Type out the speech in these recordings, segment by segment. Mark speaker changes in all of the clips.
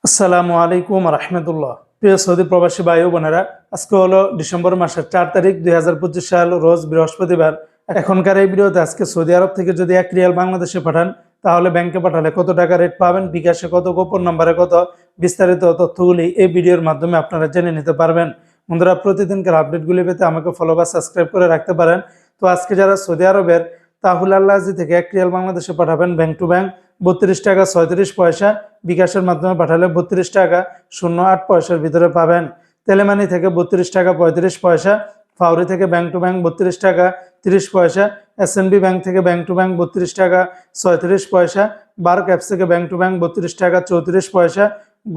Speaker 1: আসসালামু আলাইকুম রহমতুল্লাহ। প্রিয় সৌদি প্রবাসী ভাই ও বোনেরা, আজকে হলো ডিসেম্বর মাসের 4 তারিখ 2025 সাল, রোজ বৃহস্পতিবার। এখনকার এই ভিডিওতে আজকে সৌদি আরব থেকে যদি 1 রিয়াল বাংলাদেশে পাঠান তাহলে ব্যাংকে পাঠালে কত টাকা রেট পাবেন, বিকাশে কত, গোপন নম্বরে কত, বিস্তারিত তথ্যগুলি এই ভিডিওর মাধ্যমে আপনারা জেনে নিতে পারবেন। বন্ধুরা, প্রতিদিনকার আপডেটগুলি পেতে আমাকে ফলো বা সাবস্ক্রাইব করে রাখতে পারেন। তো আজকে যারা সৌদি আরবের তাহুল আল্লাহজি থেকে 1 রিয়াল বাংলাদেশে পাঠাবেন ব্যাংক টু ব্যাংক 32 টাকা 37 পয়সা, বিকাশের মাধ্যমে পাঠালে 32 টাকা 08 পয়সার ভিতরে পাবেন। তেলেমানি থেকে 32 টাকা 35 পয়সা, ফাউরি থেকে ব্যাংক টু ব্যাংক 32 টাকা 30 পয়সা, এসএনবি ব্যাংক থেকে ব্যাংক টু ব্যাংক 32 টাকা 37 পয়সা, বার্ক অ্যাপস থেকে ব্যাংক টু ব্যাংক 32 টাকা 34 পয়সা,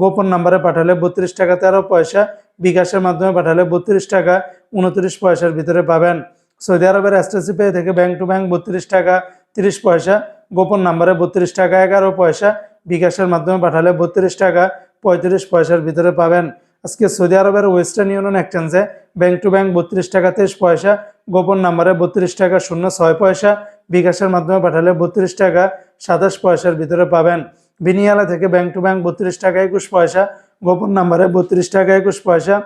Speaker 1: গোপন নাম্বারে পাঠালে 32 টাকা 13 পয়সা, বিকাশের মাধ্যমে পাঠালে 32 টাকা 29 পয়সার ভিতরে পাবেন। সৌদি আরবের এসটিসি পে থেকে ব্যাংক টু ব্যাংক 32 টাকা 30 পয়সা, গোপন নাম্বারে 32 টাকা 11 পয়সা, বিকাশের মাধ্যমে পাঠালে 32 টাকা 35 পয়সার ভিতরে পাবেন। আজকে সৌদি আরবের ওয়েস্টার্ন ইউনিয়ন এক্সচেঞ্জে ব্যাংক টু ব্যাংক 32 টাকা 23 পয়সা, গোপন নাম্বারে 32 টাকা 06 পয়সা, বিকাশের মাধ্যমে পাঠালে 32 টাকা 27 পয়সার ভিতরে পাবেন। বিনিয়ালা থেকে ব্যাংক টু ব্যাংক 32 টাকা 21 পয়সা, গোপন নাম্বারে 32 টাকা 21 পয়সা,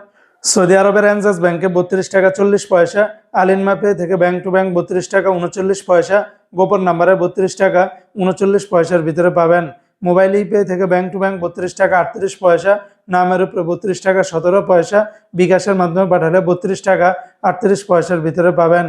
Speaker 1: সৌদি আরবের এনজাস ব্যাংকে 32 টাকা 40 পয়সা, আলিনমা পে থেকে ব্যাংক টু ব্যাংক 32 টাকা 39 পয়সা, গোপন নাম্বারে 32 টাকা 39 পয়সার ভিতরে পাবেন। মোবাইল ইপে থেকে ব্যাংক টু ব্যাংক 32 টাকা 38 পয়সা, নামের উপরে 32 টাকা 17 পয়সা, বিকাশের মাধ্যমে পাঠালে 32 টাকা 38 পয়সার ভিতরে পাবেন।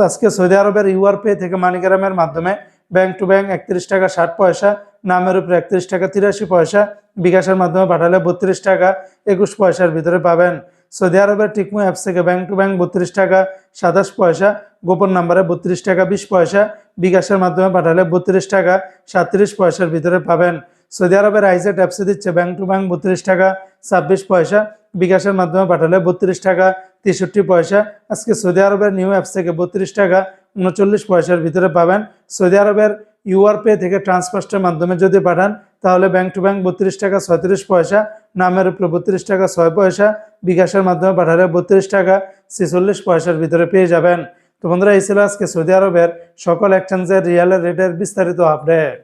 Speaker 1: আজকে সৌদি আরবের ইউআর পে থেকে মানিগ্রামের মাধ্যমে ব্যাংক টু ব্যাংক 31 টাকা 60 পয়সা, নামের উপরে 31 টাকা 83 পয়সা, বিকাশের মাধ্যমে পাঠালে 32 টাকা 21 পয়সার ভিতরে পাবেন। সৌদি আরবের টিকমো অ্যাপস থেকে ব্যাংক টু ব্যাংক 32 টাকা 27 পয়সা, গোপন নাম্বারে 32 টাকা 20 পয়সা, বিকাশের মাধ্যমে পাঠালে 32 টাকা 37 পয়সার ভিতরে পাবেন। সৌদি আরবের আইজেট অ্যাপসে দিচ্ছে ব্যাংক টু ব্যাংক 32 টাকা 26 পয়সা, বিকাশের মাধ্যমে পাঠালে 32 টাকা 63 পয়সা। আজকে সৌদি আরবের নিউ অ্যাপস থেকে 32 টাকা 39 পয়সার ভিতরে পাবেন। সৌদি আরবের ইউআর পে থেকে ট্রান্সফার্স্টের মাধ্যমে যদি পাঠান তাহলে ব্যাংক টু ব্যাংক 32 টাকা 37 পয়সা, নামের উপরে 32 টাকা 6 পয়সা, বিকাশের মাধ্যমে পাঠালে 32 টাকা 46 পয়সার ভিতরে পেয়ে যাবেন। তো বন্ধুরা, এই ছিল আজকে সৌদি আরবের সকল এক্সচেঞ্জের রিয়ালের রেটের বিস্তারিত আপডেট।